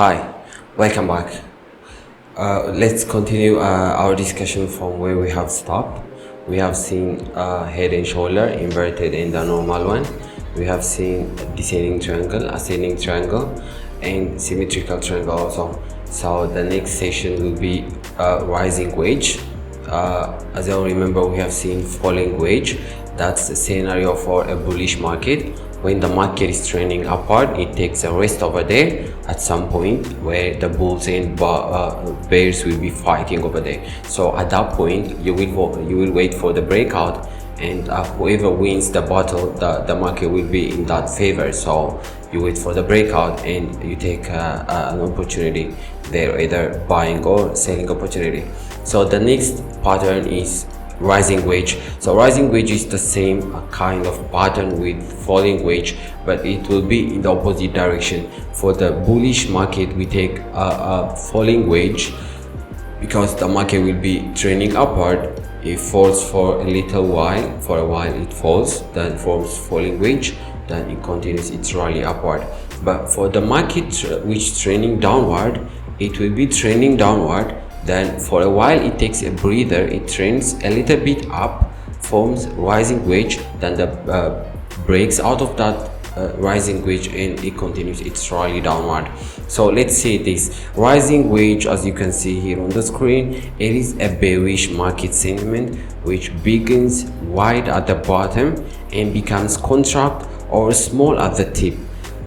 Hi, welcome back. Let's continue our discussion from where we have stopped. We have seen head and shoulder inverted in the normal one. We have seen descending triangle, ascending triangle, and symmetrical triangle also. So the next session will be rising wedge. As I remember, we have seen falling wedge. That's the scenario for a bullish market. When the market is trending upward, it takes a rest over there at some point where the bulls and bears will be fighting over there. So at that point, you will wait for the breakout, and whoever wins the battle, the market will be in that favor. So you wait for the breakout and you take an opportunity there, either buying or selling opportunity. So the next pattern is rising wedge. So rising wedge is the same kind of pattern with falling wedge, but it will be in the opposite direction. For the bullish market, we take a falling wedge because the market will be trending upward. It falls for a little while, for a while it falls, then forms falling wedge, then it continues its rally upward. But for the market which is trending downward, it will be trending downward, then for a while it takes a breather, it trends a little bit up, forms rising wedge, then the breaks out of that rising wedge and it continues its rally downward. So let's say this rising wedge, as you can see here on the screen, it is a bearish market sentiment which begins wide at the bottom and becomes contract or small at the tip.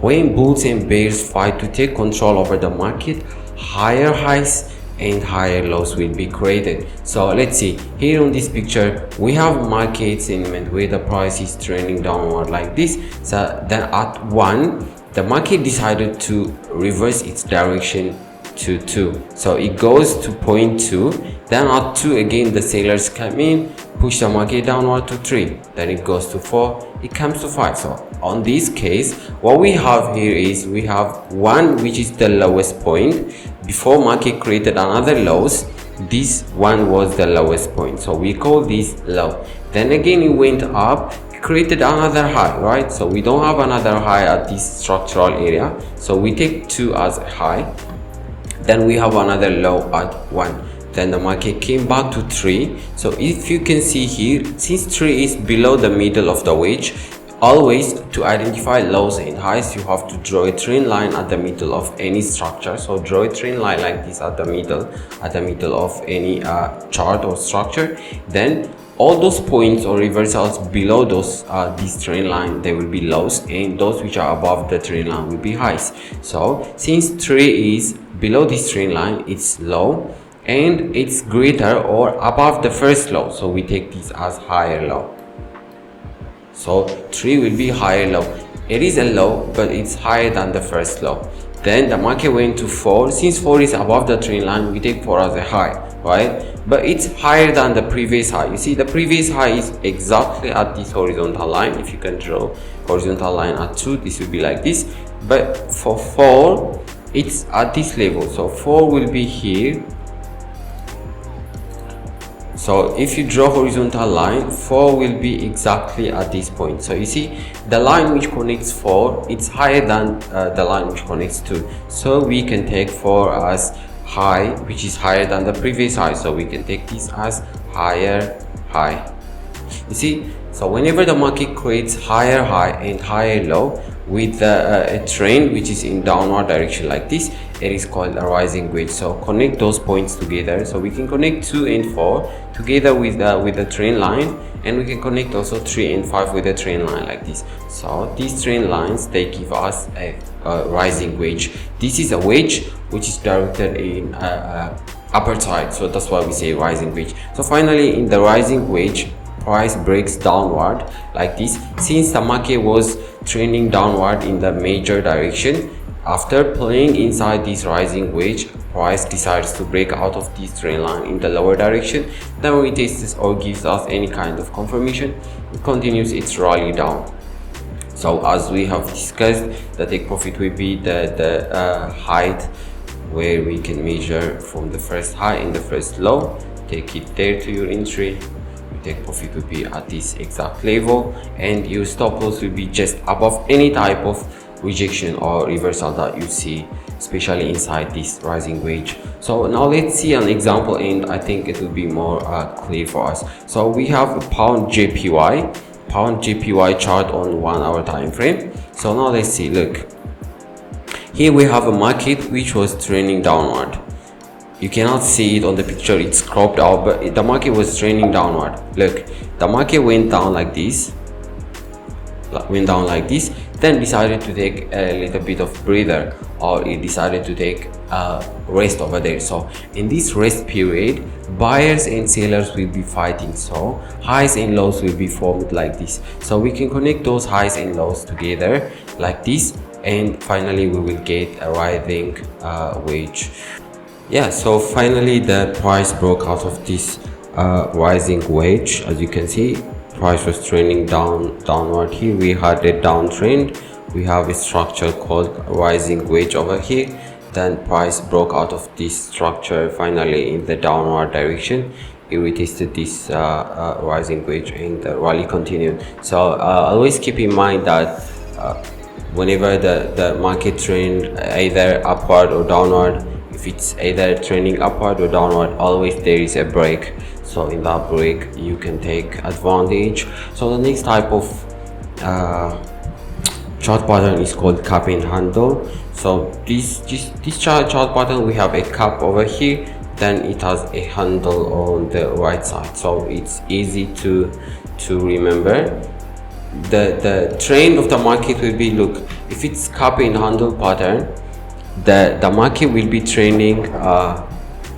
When bulls and bears fight to take control over the market, higher highs and higher lows will be created. So let's see here on this picture, we have market sentiment where the price is trending downward like this. So then at 1, the market decided to reverse its direction to 2, so it goes to point 2. Then at 2 again the sellers come in, push the market downward to 3, then it goes to 4, it comes to 5. So on this case, what we have here is we have 1, which is the lowest point. Before market created another lows, this one was the lowest point, so we call this low. Then again it went up, created another high, right? So we don't have another high at this structural area, so we take 2 as a high. Then we have another low at 1. Then the market came back to 3. So if you can see here, since 3 is below the middle of the wedge, always to identify lows and highs, you have to draw a trend line at the middle of any structure. So draw a trend line like this at the middle of any chart or structure. Then all those points or reversals below those this trend line, they will be lows, and those which are above the trend line will be highs. So since 3 is below this trend line, it's low, and it's greater or above the first low, so we take this as higher low. So 3 will be higher low. It is a low, but it's higher than the first low. Then the market went to 4. Since 4 is above the trend line, we take 4 as a high, right? But it's higher than the previous high. You see, the previous high is exactly at this horizontal line. If you can draw horizontal line at 2, this will be like this. But for 4, it's at this level. So 4 will be here. So if you draw horizontal line, 4 will be exactly at this point. So you see, the line which connects 4, it's higher than the line which connects 2. So we can take 4 as high, which is higher than the previous high. So we can take this as higher high. You see, so whenever the market creates higher high and higher low with a trend which is in downward direction like this, it is called a rising wedge. So connect those points together. So we can connect 2 and 4 together with the trend line, and we can connect also 3 and 5 with a trend line like this. So these trend lines, they give us a rising wedge. This is a wedge which is directed in upper side, so that's why we say rising wedge. So finally, in the rising wedge, price breaks downward like this. Since the market was trending downward in the major direction, after playing inside this rising wedge, price decides to break out of this trend line in the lower direction. Then retests or gives us any kind of confirmation, it continues its rally down. So as we have discussed, the take profit will be the height where we can measure from the first high and the first low, take it there to your entry. Take profit will be at this exact level, and your stop loss will be just above any type of rejection or reversal that you see especially inside this rising wedge. So now let's see an example, and I think it will be more clear for us. So we have a pound JPY chart on 1 hour time frame. So now let's see. Look, here we have a market which was trending downward. You cannot see it on the picture, it's cropped out, but the market was trending downward. Look, the market went down like this, then decided to take a little bit of breather, or it decided to take a rest over there. So in this rest period, buyers and sellers will be fighting, so highs and lows will be formed like this. So we can connect those highs and lows together like this, and finally we will get a rising wedge. Yeah, so finally the price broke out of this rising wedge. As you can see, price was trending downward. Here we had a downtrend, we have a structure called rising wedge over here, then price broke out of this structure finally in the downward direction. It retested this rising wedge and the rally continued. So always keep in mind that whenever the market trend either upward or downward, if it's either trending upward or downward, always there is a break. So in that break you can take advantage. So the next type of chart pattern is called cup and handle. So this chart pattern, we have a cup over here, then it has a handle on the right side, so it's easy to remember. The trend of the market will be, look, if it's cup and handle pattern, the market will be trending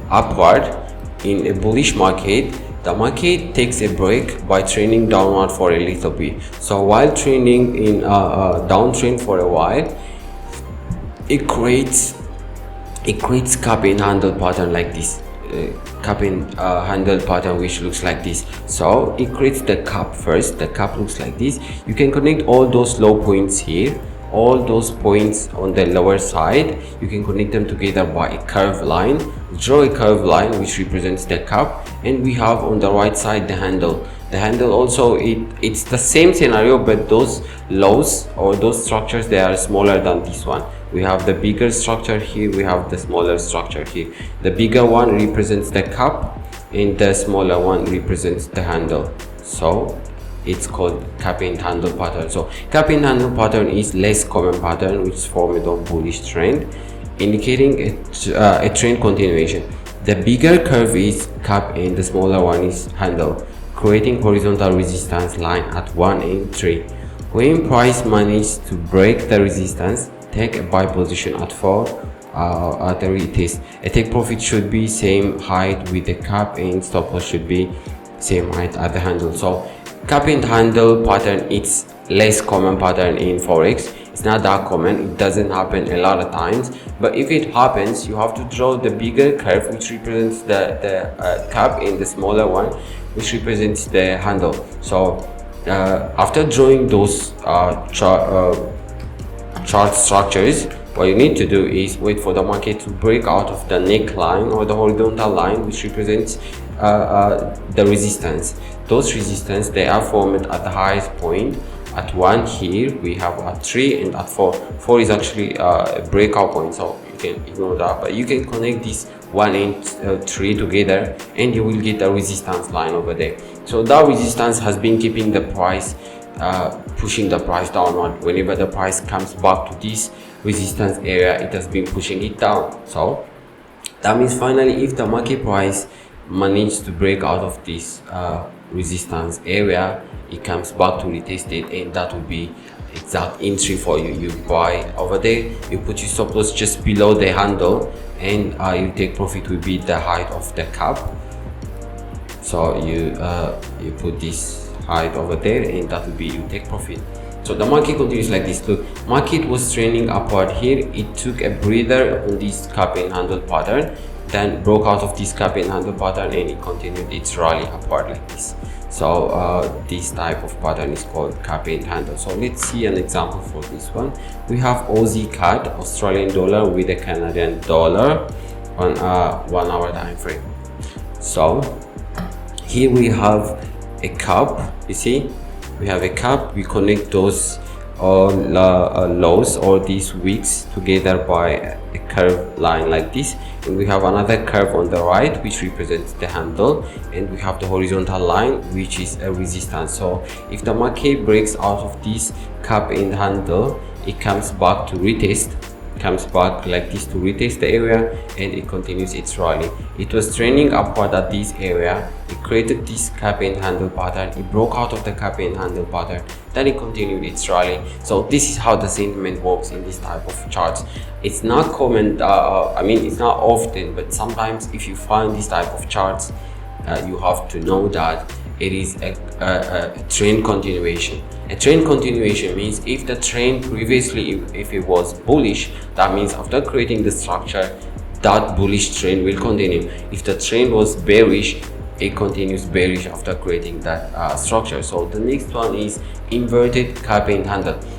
upward. In a bullish market, the market takes a break by trending downward for a little bit. So while trending in a downtrend for a while, it creates cup and handle pattern like this, cup and handle pattern which looks like this. So it creates the cup first. The cup looks like this. You can connect all those low points here, all those points on the lower side, you can connect them together by a curved line. Draw a curved line which represents the cup, and we have on the right side the handle. The handle also, it's the same scenario, but those lows or those structures, they are smaller than this one. We have the bigger structure here, we have the smaller structure here. The bigger one represents the cup and the smaller one represents the handle. So it's called cup and handle pattern. So cup and handle pattern is less common pattern which is formed on bullish trend, indicating a trend continuation. The bigger curve is cup and the smaller one is handle, creating horizontal resistance line at 1 and 3. When price manages to break the resistance, take a buy position at 4 at the retest. A take profit should be same height with the cup, and stop loss should be same height at the handle. So cup and handle pattern, it's less common pattern in forex. It's not that common, it doesn't happen a lot of times, but if it happens, you have to draw the bigger curve which represents the cup, and the smaller one which represents the handle. So after drawing those chart structures, what you need to do is wait for the market to break out of the neckline or the horizontal line which represents the resistance. Those resistance, they are formed at the highest point. At 1 here, we have at 3, and at 4. 4 is actually a breakout point, so you can ignore that, but you can connect this 1 and 3 together and you will get a resistance line over there. So that resistance has been keeping the price, pushing the price downward. Whenever the price comes back to this resistance area, it has been pushing it down. So that means finally, if the market price manages to break out of this resistance area, it comes back to retest it, and that will be exact entry for you. You buy over there, you put your stop loss just below the handle, and you take profit will be the height of the cup. So you put this height over there, and that will be you take profit. So the market continues like this. Look, market was trending upward here, it took a breather on this cup and handle pattern, then broke out of this cup and handle pattern, and it continued its rally upward like this. So this type of pattern is called cup and handle. So let's see an example for this one. We have Aussie CAD, Australian dollar with a Canadian dollar on a 1 hour time frame. So here we have a cup. You see, we have a cup. We connect those all lows or these wicks together by a curved line like this, and we have another curve on the right which represents the handle, and we have the horizontal line which is a resistance. So if the market breaks out of this cap and handle, it comes back to retest, comes back like this to retest the area, and it continues its rally. It was trending upward at this area, it created this cap and handle pattern, it broke out of the cap and handle pattern, then it continued its rally. So this is how the sentiment works in this type of charts. It's not common, I mean it's not often, but sometimes if you find this type of charts, you have to know that it is a trend continuation. A trend continuation means if the trend previously, if it was bullish, that means after creating the structure, that bullish trend will continue. If the trend was bearish, it continues bearish after creating that structure. So the next one is inverted cap and handle.